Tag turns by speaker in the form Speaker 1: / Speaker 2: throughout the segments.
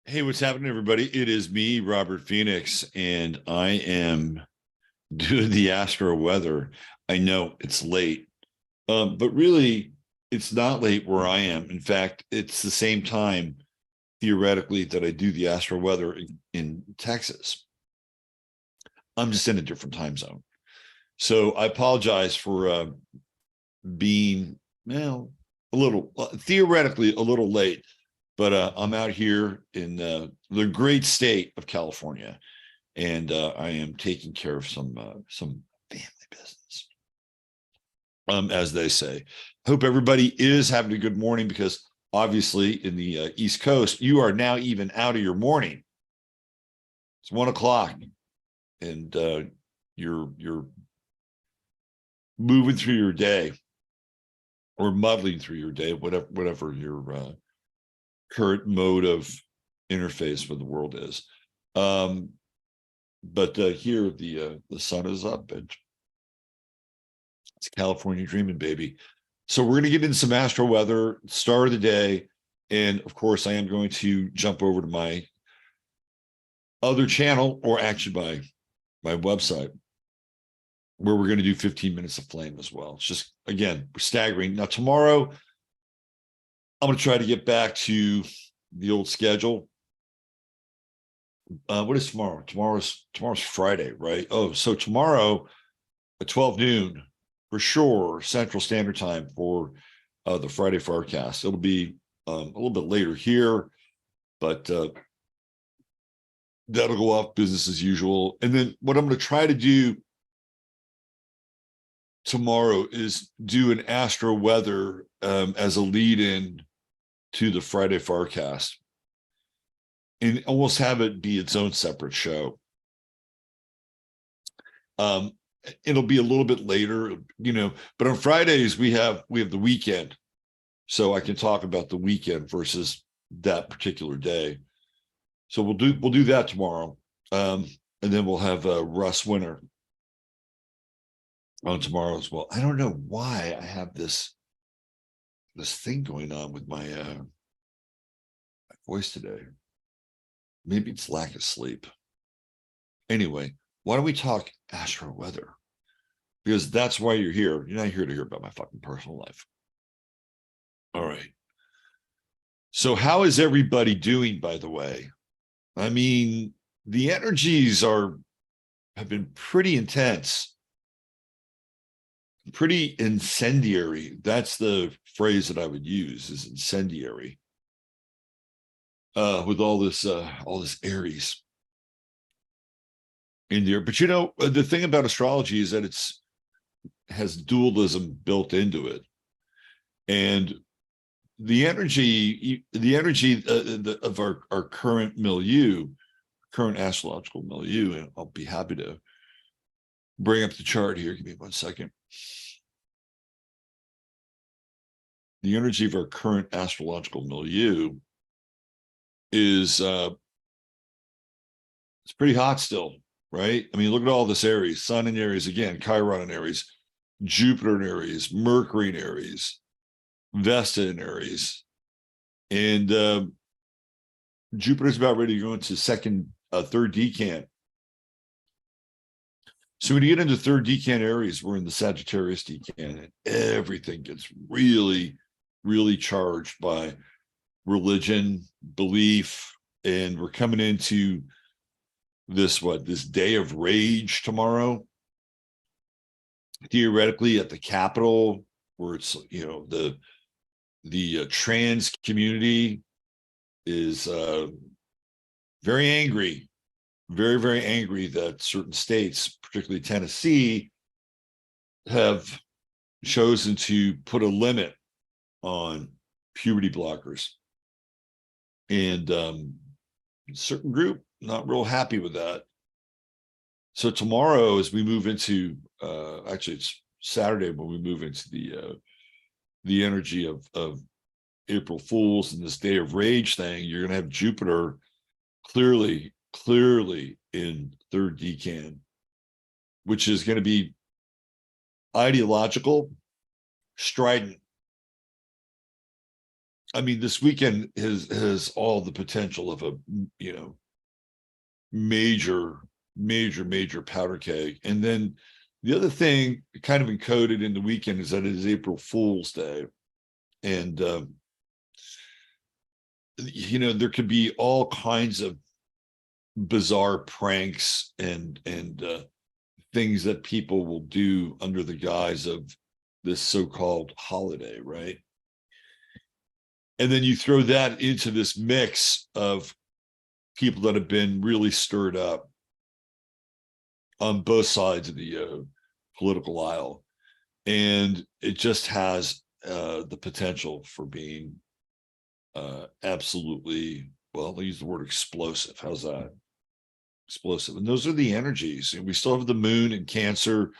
Speaker 1: Hey, what's happening, everybody? It is me, Robert Phoenix, and I am doing the Astro Weather. I know it's late, but really, it's not late where I am. In fact, it's the same time, theoretically, that I do the Astro Weather in Texas. I'm just in a different time zone. So I apologize for being, well, a little, theoretically, a little late. But I'm out here in the great state of California, and I am taking care of some family business, as they say. Hope everybody is having a good morning, because obviously in the East Coast, you are now even out of your morning. It's 1 o'clock, and you're moving through your day, or muddling through your day, whatever your current mode of interface with the world is. But here the sun is up, and it's California dreaming, baby. So we're going to get into some astro weather, start of the day, and of course I am going to jump over to my other channel, or actually my website, where we're going to do 15 minutes of flame as well. It's just, again, staggering. Now tomorrow I'm going to try to get back to the old schedule. What is tomorrow? Tomorrow's Friday, right? Oh, so tomorrow at 12 noon for sure, Central Standard Time, for the Friday forecast. It'll be a little bit later here, but that'll go off business as usual. And then what I'm going to try to do tomorrow is do an astro weather as a lead-in to the Friday forecast, and almost have it be its own separate show. It'll be a little bit later, but on Fridays we have the weekend, so I can talk about the weekend versus that particular day. So we'll do that tomorrow, and then we'll have Russ Winter on tomorrow as well. I don't know why I have this thing going on with my voice today. Maybe it's lack of sleep. Anyway, why don't we talk astro weather? Because that's why you're here. You're not here to hear about my fucking personal life. All right. So how is everybody doing, by the way? I mean, the energies have been pretty intense, pretty incendiary. That's the phrase that I would use, is incendiary. With all this Aries in there. But the thing about astrology is that has dualism built into it, and the energy of our current milieu, current astrological milieu. And I'll be happy to bring up the chart here. Give me 1 second. The energy of our current astrological milieu is it's pretty hot still, right? I mean, look at all this Aries, Sun in Aries again, Chiron in Aries, Jupiter in Aries, Mercury in Aries, Vesta in Aries, and Jupiter's about ready to go into third decan. So when you get into third decan Aries, we're in the Sagittarius decan, and everything gets really, really charged by religion, belief, and we're coming into this day of rage tomorrow, theoretically at the Capitol, where it's the trans community is very angry, very, very angry that certain states, particularly Tennessee, have chosen to put a limit on puberty blockers, and a certain group not real happy with that. So tomorrow, as we move into actually it's Saturday when we move into the energy of April Fools and this day of rage thing, you're going to have Jupiter clearly in third decan, which is going to be ideological, strident. I mean, this weekend has all the potential of a, major, major powder keg. And then the other thing kind of encoded in the weekend is that it is April Fool's Day. And, there could be all kinds of bizarre pranks and things that people will do under the guise of this so-called holiday, right? And then you throw that into this mix of people that have been really stirred up on both sides of the political aisle, and it just has the potential for being absolutely, well, I'll use the word explosive. How's that? Explosive. And those are the energies. And we still have the moon in Cancer.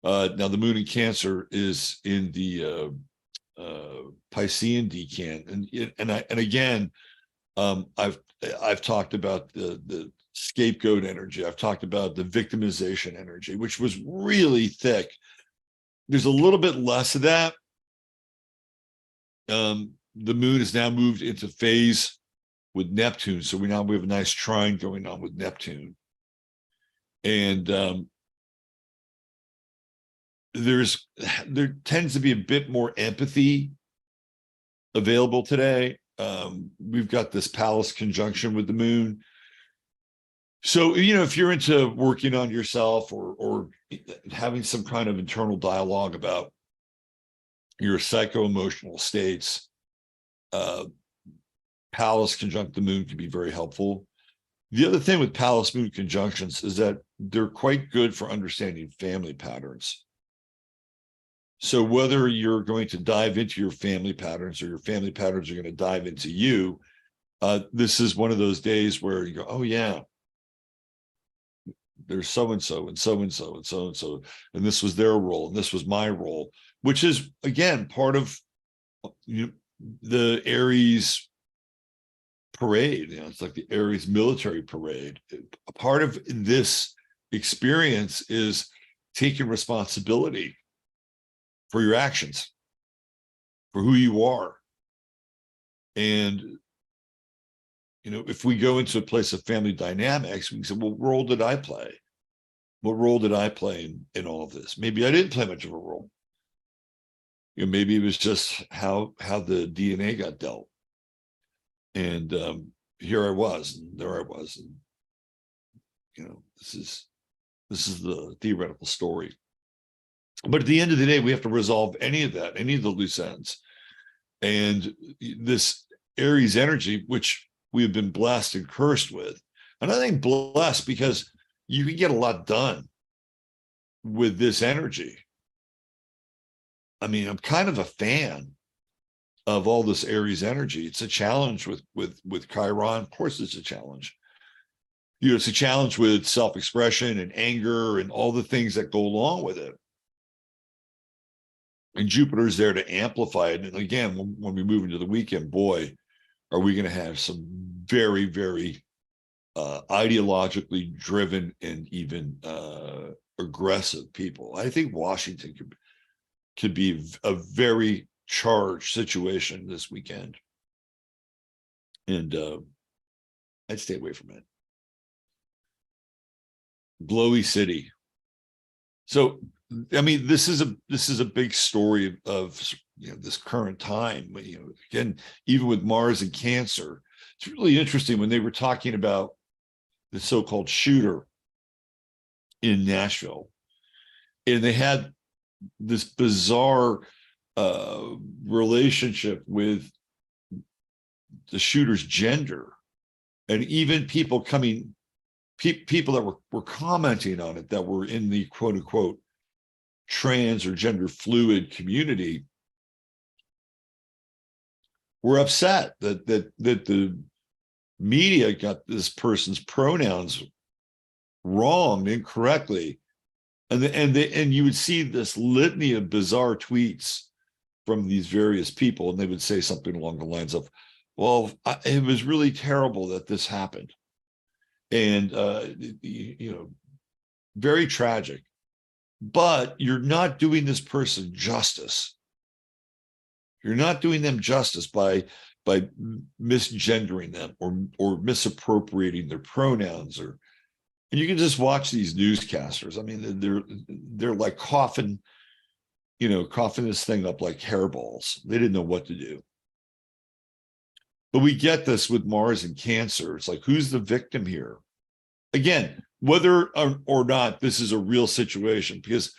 Speaker 1: Now the moon in Cancer is in the Piscean decan, and again, I've talked about the scapegoat energy. I've talked about the victimization energy, which was really thick. There's a little bit less of that. The moon has now moved into phase with Neptune, so we have a nice trine going on with Neptune, and there tends to be a bit more empathy available today. We've got this Pallas conjunction with the moon. So, if you're into working on yourself or having some kind of internal dialogue about your psycho-emotional states, Pallas conjunct the moon can be very helpful. The other thing with Pallas moon conjunctions is that they're quite good for understanding family patterns. So whether you're going to dive into your family patterns or your family patterns are going to dive into you, this is one of those days where you go, oh yeah, there's so-and-so and so-and-so and so-and-so, and this was their role and this was my role, which is, again, part of the Aries parade. It's like the Aries military parade. A part of this experience is taking responsibility for your actions, for who you are. And, if we go into a place of family dynamics, we can say, well, what role did I play? What role did I play in all of this? Maybe I didn't play much of a role. Maybe it was just how the DNA got dealt. And here I was, and there I was. And, this is the theoretical story. But at the end of the day, we have to resolve any of that, any of the loose ends. And this Aries energy, which we have been blessed and cursed with. And I think blessed because you can get a lot done with this energy. I mean, I'm kind of a fan of all this Aries energy. It's a challenge with Chiron. Of course, it's a challenge. It's a challenge with self-expression and anger and all the things that go along with it. And Jupiter's there to amplify it. And again, when we move into the weekend, boy, are we going to have some very, very ideologically driven and even aggressive people. I think Washington could be a very charged situation this weekend. And I'd stay away from it. Glowy City. So, I mean, this is a big story of this current time. Again, even with Mars and Cancer, it's really interesting when they were talking about the so-called shooter in Nashville, and they had this bizarre relationship with the shooter's gender, and even people that were commenting on it that were in the quote unquote trans or gender fluid community were upset that the media got this person's pronouns wrong incorrectly, and you would see this litany of bizarre tweets from these various people, and they would say something along the lines of, well, it was really terrible that this happened, and very tragic, but you're not doing this person justice. You're not doing them justice by by misgendering them or misappropriating their pronouns, or and you can just watch these newscasters. I mean, they're like coughing this thing up like hairballs. They didn't know what to do. But we get this with Mars and Cancer. It's like, who's the victim here? Again, whether or not this is a real situation, because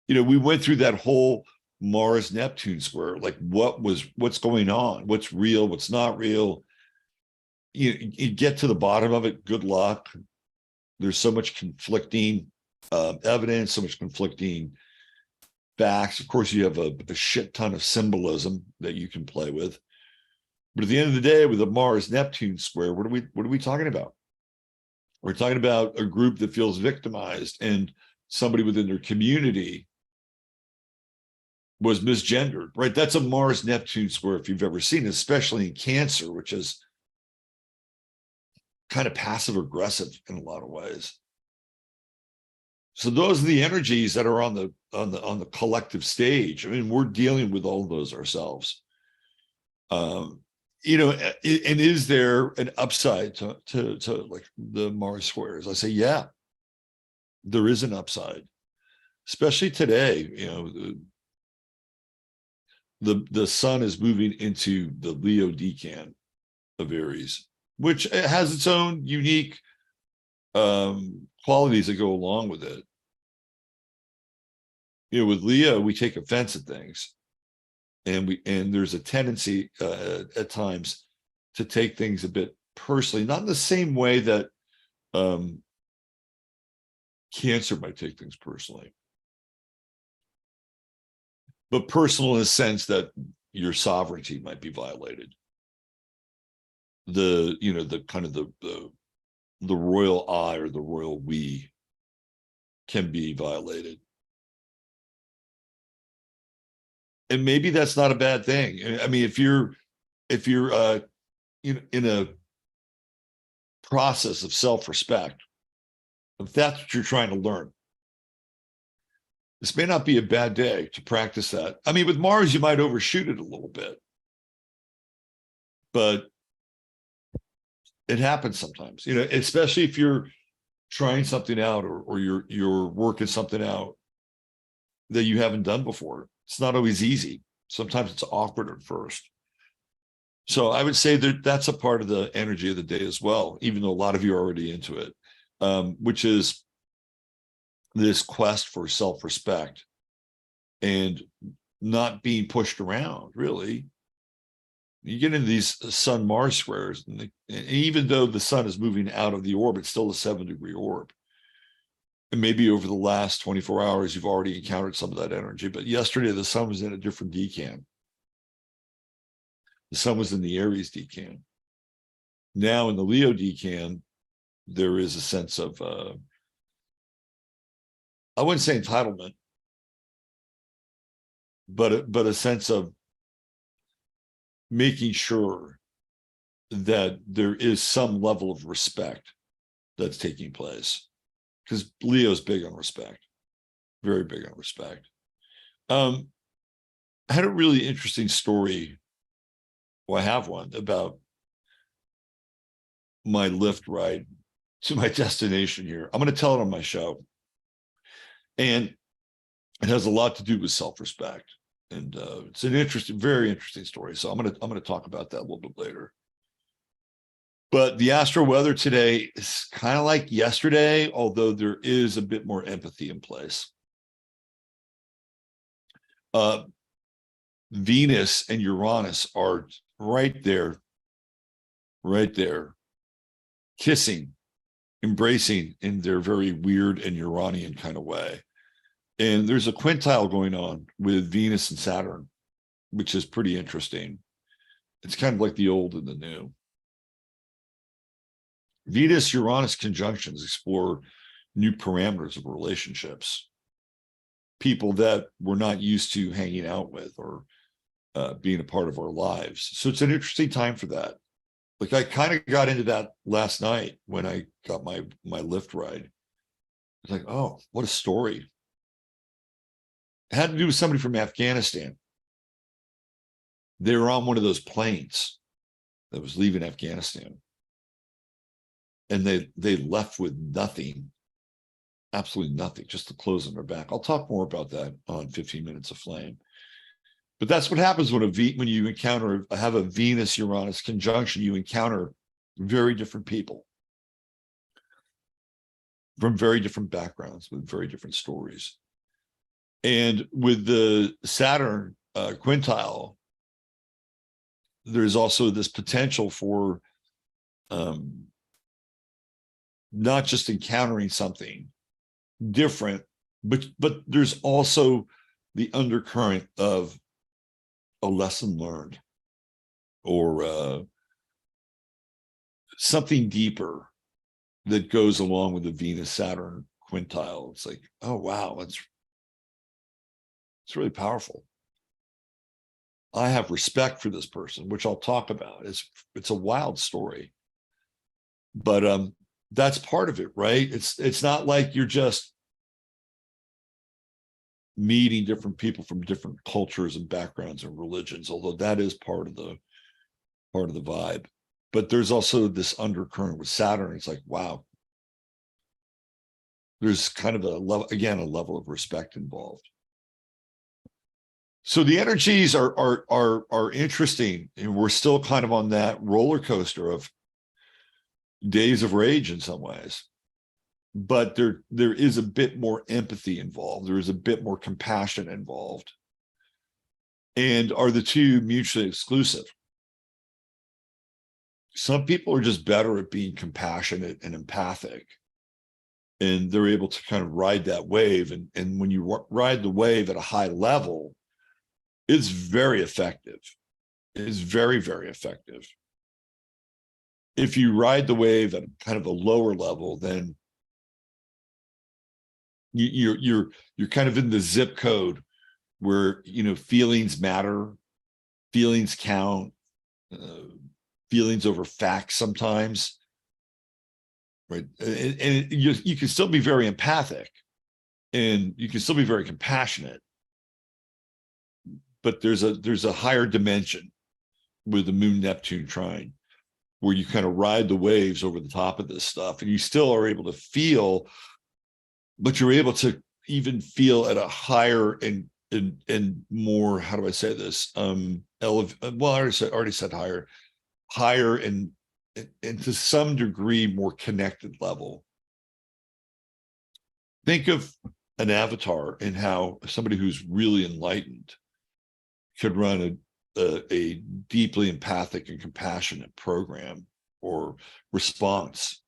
Speaker 1: we went through that whole Mars Neptune square, like what's going on, what's real, what's not real. You get to the bottom of it, good luck. There's so much conflicting evidence, so much conflicting facts. Of course, you have a shit ton of symbolism that you can play with. But at the end of the day, with the Mars Neptune square, what are we talking about? We're talking about a group that feels victimized, and somebody within their community was misgendered, right? That's a Mars Neptune square if you've ever seen it, especially in Cancer, which is kind of passive aggressive in a lot of ways. So those are the energies that are on the collective stage. I mean, we're dealing with all of those ourselves. And is there an upside to like the Mars squares? I say, yeah, there is an upside, especially today. The sun is moving into the Leo decan of Aries, which has its own unique qualities that go along with it. With Leo, we take offense at things, and there's a tendency at times to take things a bit personally, not in the same way that Cancer might take things personally, but personal in the sense that your sovereignty might be violated. The kind of the royal I or the royal we can be violated. And maybe that's not a bad thing. I mean, if you're in a process of self-respect, if that's what you're trying to learn, this may not be a bad day to practice that. I mean, with Mars, you might overshoot it a little bit, but it happens sometimes, especially if you're trying something out or you're working something out that you haven't done before. It's not always easy. Sometimes it's awkward at first. So I would say that that's a part of the energy of the day as well, even though a lot of you are already into it, which is this quest for self-respect and not being pushed around, really. You get into these Sun-Mars squares, and even though the sun is moving out of the orb, it's still a 7-degree orb. And maybe over the last 24 hours, you've already encountered some of that energy. But yesterday, the sun was in a different decan. The sun was in the Aries decan. Now in the Leo decan, there is a sense of, I wouldn't say entitlement, but a sense of making sure that there is some level of respect that's taking place. Because Leo's big on respect, very big on respect. I had a really interesting story. Well, I have one about my Lyft ride to my destination here. I'm going to tell it on my show. And it has a lot to do with self-respect. And it's an interesting, very interesting story. So I'm going to talk about that a little bit later. But the astro weather today is kind of like yesterday, although there is a bit more empathy in place. Venus and Uranus are right there, kissing, embracing in their very weird and Uranian kind of way. And there's a quintile going on with Venus and Saturn, which is pretty interesting. It's kind of like the old and the new. Venus-Uranus conjunctions explore new parameters of relationships, people that we're not used to hanging out with or being a part of our lives. So it's an interesting time for that. Like I kind of got into that last night when I got my Lyft ride. It's like, oh, what a story. It had to do with somebody from Afghanistan. They were on one of those planes that was leaving Afghanistan, and they left with nothing, absolutely nothing, just the clothes on their back. I'll talk more about that on 15 Minutes of Flame. But that's what happens when when you have a Venus Uranus conjunction. You encounter very different people from very different backgrounds with very different stories. And with the Saturn quintile, there's also this potential for not just encountering something different, but there's also the undercurrent of a lesson learned, or something deeper that goes along with the Venus Saturn quintile. It's like, oh wow, it's really powerful. I have respect for this person, which I'll talk about. It's a wild story, but that's part of it, right? It's not like you're just meeting different people from different cultures and backgrounds and religions, although that is part of the vibe. But there's also this undercurrent with Saturn. It's like, wow, there's kind of a level of respect involved. So the energies are interesting, and we're still kind of on that roller coaster of days of rage in some ways. But there is a bit more empathy involved. There is a bit more compassion involved. And are the two mutually exclusive? Some people are just better at being compassionate and empathic, and they're able to kind of ride that wave. And when you ride the wave at a high level, it's very effective. It's very, very effective. If you ride the wave at kind of a lower level, then you're kind of in the zip code where, you know, feelings matter, feelings count, feelings over facts sometimes, right? And you can still be very empathic, and you can still be very compassionate, but there's a higher dimension with the Moon Neptune trine, where you kind of ride the waves over the top of this stuff, and you still are able to feel, but you're able to even feel at a higher and more, how do I say this? Well, I already said higher and to some degree more connected level. Think of an avatar and how somebody who's really enlightened could run a deeply empathic and compassionate program or response.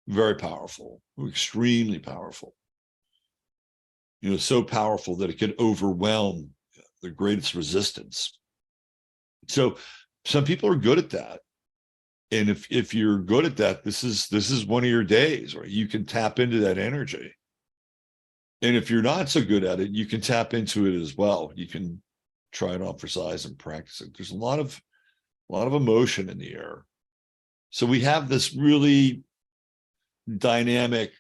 Speaker 1: Very powerful, extremely powerful. You know, so powerful that it could overwhelm the greatest resistance. So some people are good at that. And if you're good at that, this is one of your days where you can tap into that energy. And if you're not so good at it, you can tap into it as well. You can try it on for size and practice it. There's a lot of emotion in the air. So we have this really dynamic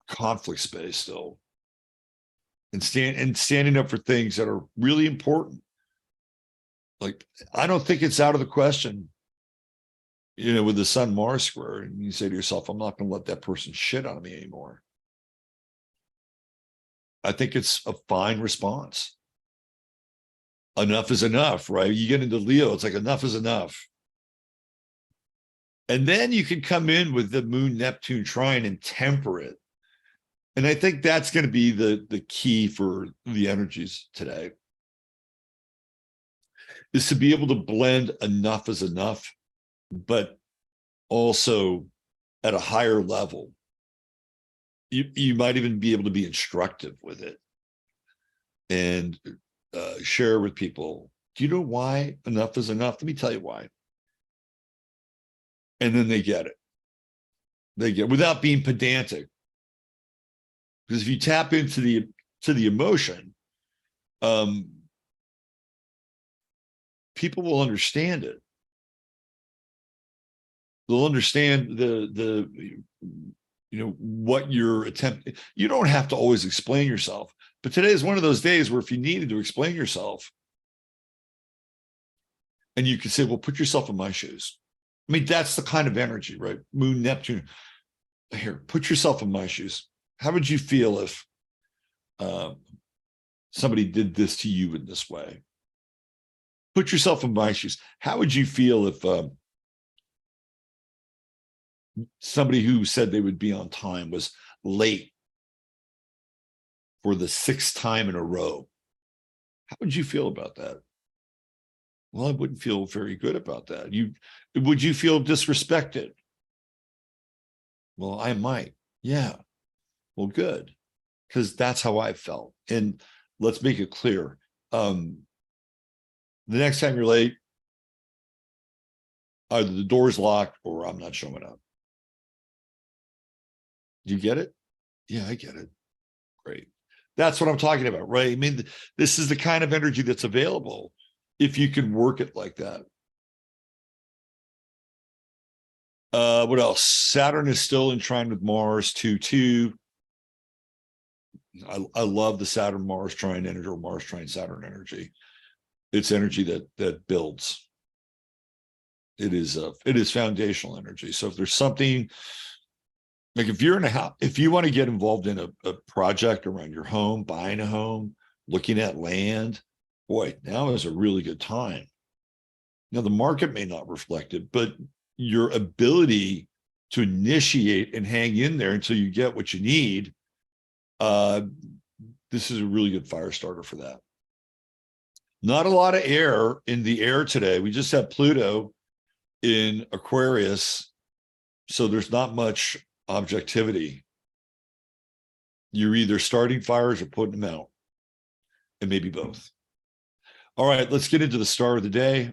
Speaker 1: conflict space still, and standing up for things that are really important. Like, I don't think it's out of the question, you know, with the Sun Mars square, and you say to yourself, I'm not going to let that person shit on me anymore. I think it's a fine response. Enough is enough, right? You get into Leo, it's like enough is enough. And then you can come in with the Moon Neptune trine and temper it. And I think that's going to be the key for the energies today, is to be able to blend enough is enough, but also at a higher level. You might even be able to be instructive with it and share with people, do you know why enough is enough? Let me tell you why. And then they get it. They get, without being pedantic. Because if you tap into the emotion, people will understand it. They'll understand what you're attempting. You don't have to always explain yourself, but today is one of those days where if you needed to explain yourself, and you could say, well, put yourself in my shoes. I mean, that's the kind of energy, right? Moon, Neptune. Here, put yourself in my shoes. How would you feel if somebody did this to you in this way? Put yourself in my shoes. How would you feel if somebody who said they would be on time was late for the 6th time in a row? How would you feel about that? Well, I wouldn't feel very good about that. Would you feel disrespected? Well, I might. Yeah. Well, good. Because that's how I felt. And let's make it clear. The next time you're late, either the door's locked or I'm not showing up. Do you get it? Yeah, I get it. Great. That's what I'm talking about, right? I mean, this is the kind of energy that's available if you can work it like that. What else? Saturn is still in trine with Mars, 2-2. I love the Saturn Mars trine energy, or Mars trine Saturn energy. It's energy that builds. It is foundational energy. So if there's something, like if you're in a house, if you want to get involved in a project around your home, buying a home, looking at land, boy, now is a really good time. Now the market may not reflect it, but your ability to initiate and hang in there until you get what you need, this is a really good fire starter for that. Not a lot of air in the air today. We just have Pluto in Aquarius, so there's not much objectivity. You're either starting fires or putting them out, and maybe both. All right, let's get into the star of the day.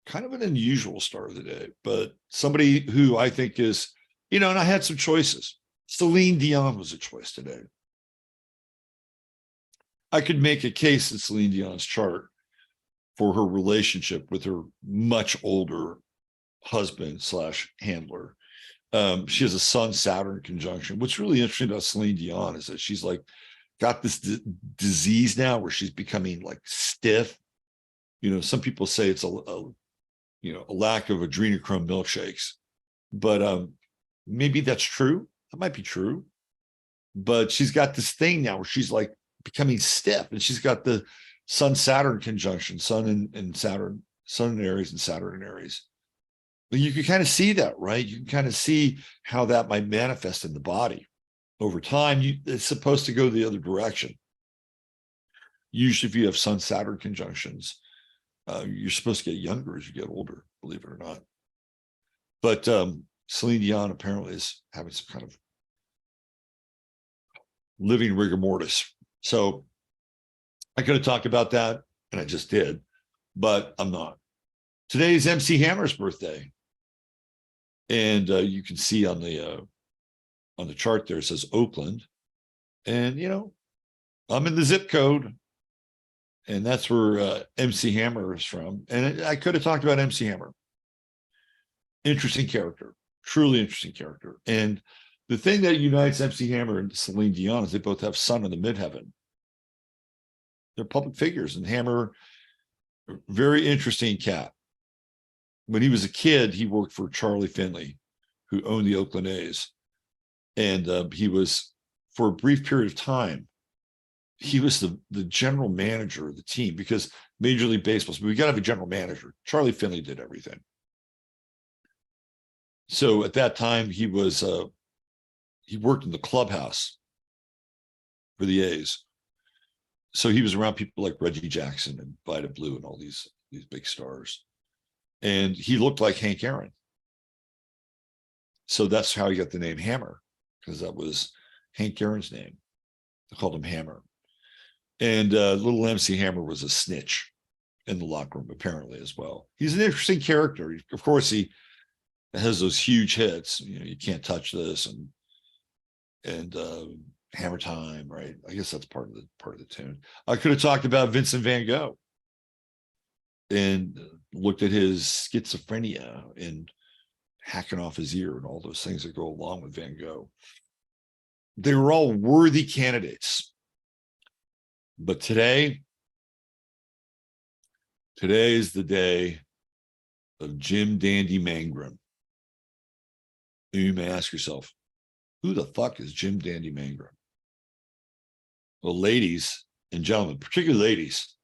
Speaker 1: Kind of an unusual star of the day, but somebody who I think is, and I had some choices. Celine Dion was a choice today. I could make a case in Celine Dion's chart for her relationship with her much older husband / handler. She has a Sun-Saturn conjunction. What's really interesting about Celine Dion is that she's like got this disease now where she's becoming like stiff. Some people say it's a lack of adrenochrome milkshakes, but maybe that's true. That might be true, but she's got this thing now where she's like becoming stiff, and she's got the Sun-Saturn conjunction, Sun and Saturn, Sun in Aries and Saturn in Aries. But you can kind of see that, right? You can kind of see how that might manifest in the body over time. It's supposed to go the other direction. Usually, if you have Sun-Saturn conjunctions, you're supposed to get younger as you get older, believe it or not. But Celine Dion apparently is having some kind of living rigor mortis. So I could have talked about that, and I just did, but I'm not. Today's MC Hammer's birthday, and you can see on the chart there, it says Oakland, and I'm in the zip code, and that's where MC Hammer is from. And I could have talked about MC Hammer. Interesting character, truly interesting character. And the thing that unites MC Hammer and Celine Dion is they both have sun in the midheaven. They're public figures, and Hammer, very interesting cat. When he was a kid, he worked for Charlie Finley, who owned the Oakland A's. And he was, for a brief period of time, he was the general manager of the team, because Major League Baseball, we got to have a general manager. Charlie Finley did everything. So at that time, he worked in the clubhouse for the A's. So he was around people like Reggie Jackson and Vida Blue and all these big stars. And he looked like Hank Aaron. So that's how he got the name Hammer, because that was Hank Aaron's name. They called him Hammer. And little MC Hammer was a snitch in the locker room, apparently, as well. He's an interesting character. Of course, he has those huge hits. You can't touch this, and Hammer Time, right? I guess that's part of the tune. I could have talked about Vincent van Gogh and looked at his schizophrenia and hacking off his ear and all those things that go along with Van Gogh. They were all worthy candidates. But today is the day of Jim Dandy Mangrum. And you may ask yourself, who the fuck is Jim Dandy Mangrum? Well, ladies and gentlemen, particularly ladies,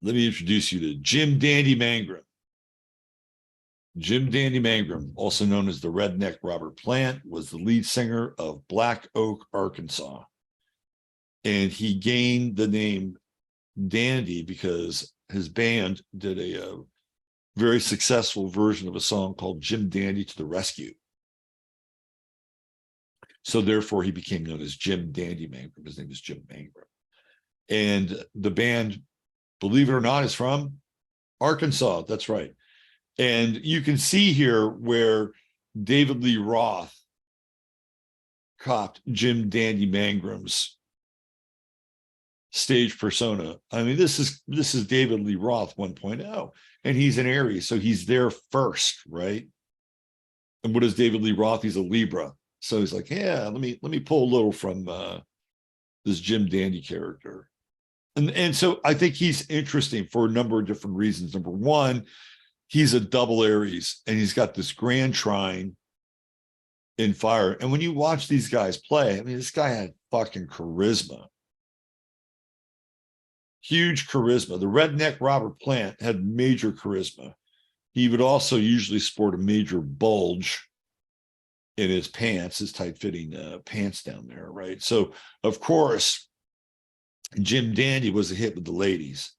Speaker 1: let me introduce you to Jim Dandy Mangrum. Jim Dandy Mangrum, also known as the Redneck Robert Plant, was the lead singer of Black Oak, Arkansas. And he gained the name Dandy because his band did a very successful version of a song called Jim Dandy to the Rescue. So therefore, he became known as Jim Dandy Mangrum. His name is Jim Mangrum. And the band, believe it or not, is from Arkansas. That's right. And you can see here where David Lee Roth copped Jim Dandy Mangrum's stage persona. I mean, this is David Lee Roth 1.0, and he's an Aries, so he's there first, right? And what is David Lee Roth? He's a Libra. So he's like, yeah, let me pull a little from this Jim Dandy character. And so I think he's interesting for a number of different reasons. Number one, he's a double Aries, and he's got this grand trine in fire. And when you watch these guys play, I mean, this guy had fucking charisma. Huge charisma. The Redneck Robert Plant had major charisma. He would also usually sport a major bulge in his pants, his tight-fitting pants down there, right? So, of course, Jim Dandy was a hit with the ladies.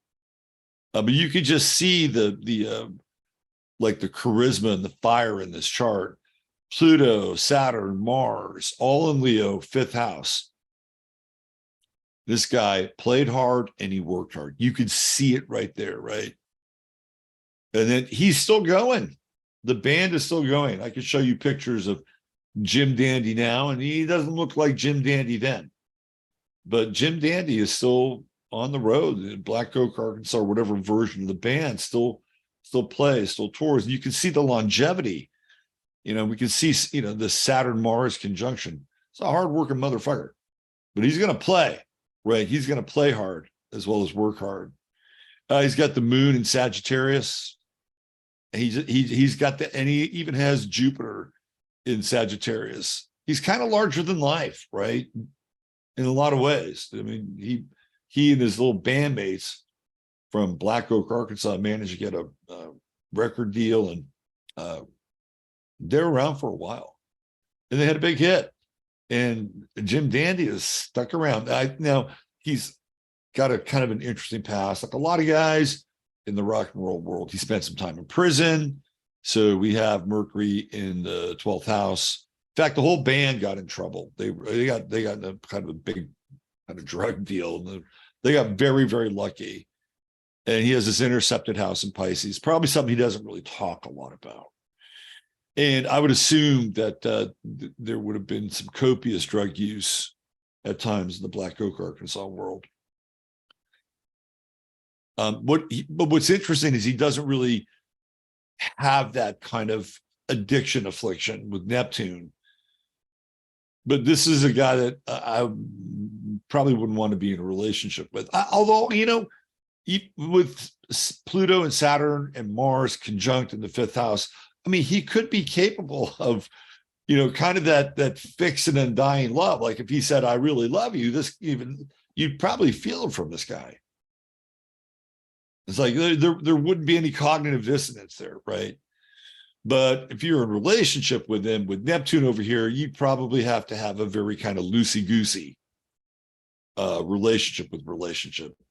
Speaker 1: But you could just see the like the charisma and the fire in this chart. Pluto, Saturn, Mars, all in Leo, 5th house. This guy played hard and he worked hard. You could see it right there, right? And then he's still going. The band is still going. I could show you pictures of Jim Dandy now, and he doesn't look like Jim Dandy then. But Jim Dandy is still on the road in Black Oak, Arkansas, whatever version of the band, still plays, still tours. And you can see the longevity. You know, we can see, you know, the Saturn-Mars conjunction. It's a hard-working motherfucker, but he's going to play, right? He's going to play hard as well as work hard. He's got the moon in Sagittarius. He's got the, and he even has Jupiter in Sagittarius. He's kind of larger than life, right? In a lot of ways. I mean, he and his little bandmates from Black Oak, Arkansas, managed to get a record deal, and they're around for a while, and they had a big hit. And Jim Dandy is stuck around. Now he's got a kind of an interesting past, like a lot of guys in the rock and roll world. He spent some time in prison, so we have Mercury in the 12th house. In fact, the whole band got in trouble. They got in a kind of a big kind of drug deal, and they got very, very lucky. And he has this intercepted house in Pisces, probably something he doesn't really talk a lot about. And I would assume that there would have been some copious drug use at times in the Black Oak, Arkansas world. But what's interesting is he doesn't really have that kind of addiction affliction with Neptune. But this is a guy that I probably wouldn't want to be in a relationship with. Although, you know, with Pluto and Saturn and Mars conjunct in the 5th house, I mean, he could be capable of, you know, kind of that fixed and undying love. Like if he said, "I really love you," you'd probably feel it from this guy. It's like there wouldn't be any cognitive dissonance there, right? But if you're in a relationship with him, with Neptune over here, you'd probably have to have a very kind of loosey-goosey relationship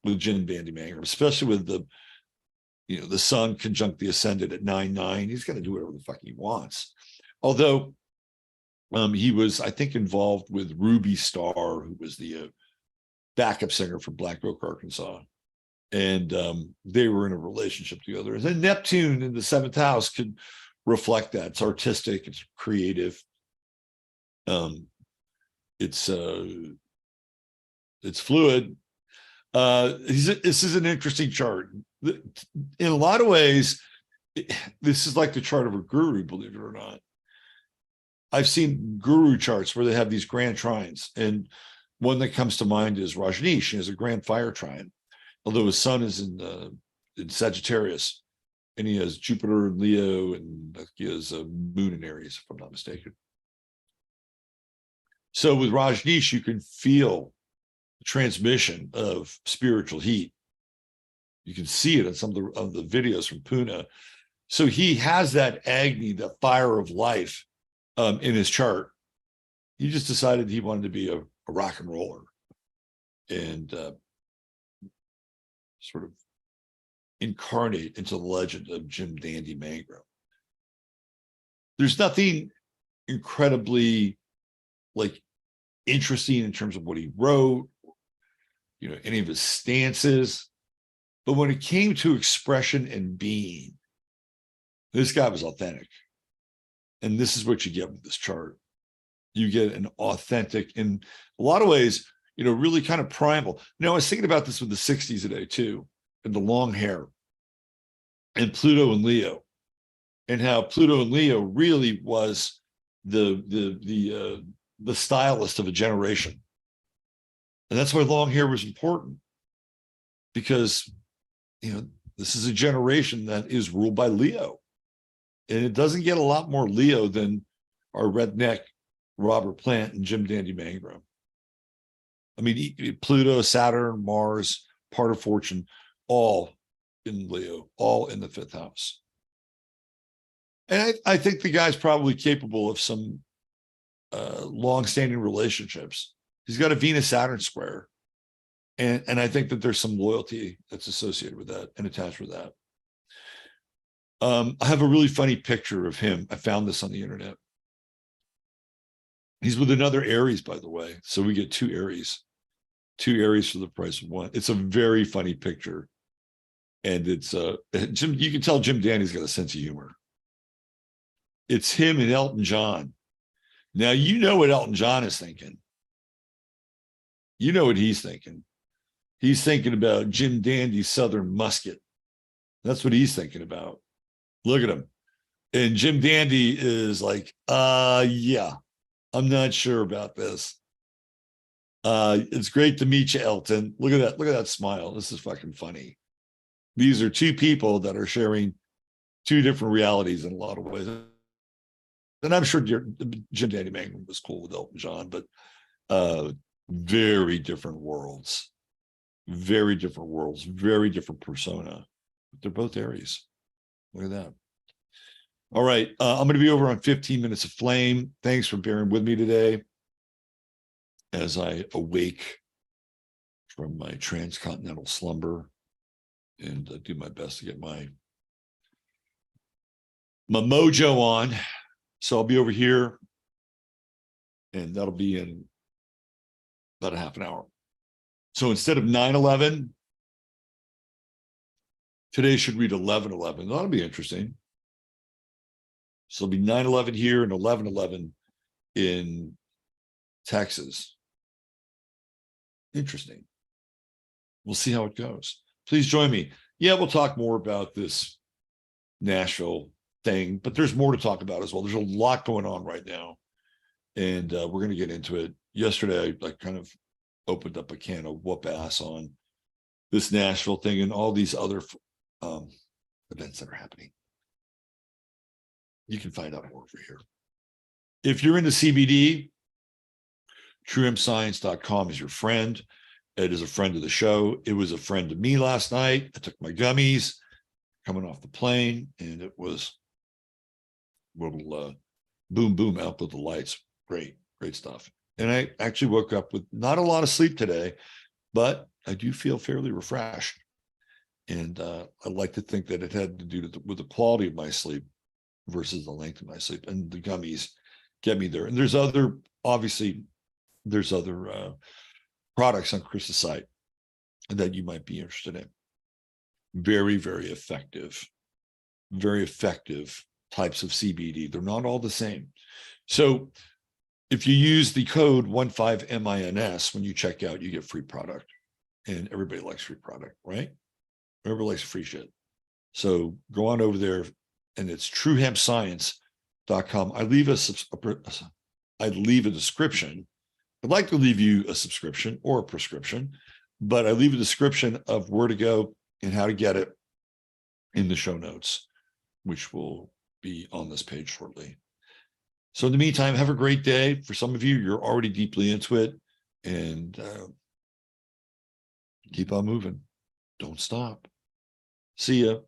Speaker 1: with Jim Dandy Mangrum, especially with the sun conjunct the ascendant at 9-9. He's going to do whatever the fuck he wants. Although he was, I think, involved with Ruby Starr, who was the backup singer for Black Oak, Arkansas. And they were in a relationship together. And then Neptune in the 7th house could reflect that. It's artistic, it's creative. It's fluid. This is an interesting chart. In a lot of ways, This is like the chart of a guru, believe it or not. I've seen guru charts where they have these grand trines, and one that comes to mind is Rajneesh. He has a grand fire trine, although his sun is in Sagittarius, and he has Jupiter in Leo, and he has a moon in Aries, if I'm not mistaken. So with Rajneesh, you can feel the transmission of spiritual heat. You can see it in some of the videos from Pune. So he has that Agni, the fire of life, in his chart. He just decided he wanted to be a rock and roller and sort of incarnate into the legend of Jim Dandy Mangrum. There's nothing incredibly like interesting in terms of what he wrote, you know, any of his stances. But when it came to expression and being, this guy was authentic. And this is what you get with this chart. You get an authentic, in a lot of ways, you know, really kind of primal. You know, I was thinking about this with the 60s today too, and the long hair, and Pluto and Leo, and how Pluto and Leo really was the stylist of a generation. And that's why long hair was important, because, you know, this is a generation that is ruled by Leo. And it doesn't get a lot more Leo than our redneck Robert Plant and Jim Dandy Mangrum. I mean, Pluto, Saturn, Mars, part of fortune, all in Leo, all in the 5th house. And I think the guy's probably capable of some long-standing relationships. He's got a Venus-Saturn square. And I think that there's some loyalty that's associated with that and attached with that. I have a really funny picture of him. I found this on the internet. He's with another Aries, by the way. So we get two Aries for the price of one. It's a very funny picture. And it's Jim, you can tell Jim Dandy's got a sense of humor. It's him and Elton John. Now, you know what Elton John is thinking. You know what he's thinking. He's thinking about Jim Dandy's Southern Musket. That's what he's thinking about. Look at him. And Jim Dandy is like, yeah, I'm not sure about this. It's great to meet you, Elton. Look at that. Look at that smile. This is fucking funny. These are two people that are sharing two different realities in a lot of ways. And I'm sure Jim Dandy Mangrum was cool with Elton John, but very different worlds. Very different worlds, very different persona. They're both Aries. Look at that. All right. I'm going to be over on 15 Minutes of Flame. Thanks for bearing with me today as I awake from my transcontinental slumber and do my best to get my mojo on. So I'll be over here, and that'll be in about a half an hour. So instead of 9/11, today should read 11/11. That'll be interesting. So it'll be 9/11 here and 11/11 in Texas. Interesting. We'll see how it goes. Please join me. Yeah, we'll talk more about this Nashville thing, but there's more to talk about as well. There's a lot going on right now, and we're going to get into it. Yesterday, I kind of opened up a can of whoop ass on this Nashville thing and all these other events that are happening. You can find out more over here. If you're into CBD, truemscience.com is your friend. Ed is a friend of the show. It was a friend of me last night. I took my gummies coming off the plane, and it was little boom, boom, out with the lights. Great, great stuff. And I actually woke up with not a lot of sleep today, but I do feel fairly refreshed. And I like to think that it had to do with the quality of my sleep versus the length of my sleep. And the gummies get me there. And there's other, obviously, there's other products on Chris's site that you might be interested in. Very, very effective types of CBD. They're not all the same. So if you use the code 15MINS when you check out, you get free product. And everybody likes free product, right? Everybody likes free shit. So go on over there, and it's truehempscience.com. I leave a description. I'd like to leave you a subscription or a prescription, but I leave a description of where to go and how to get it in the show notes, which will be on this page shortly. So in the meantime, have a great day. For some of you, you're already deeply into it, and keep on moving. Don't stop. See ya.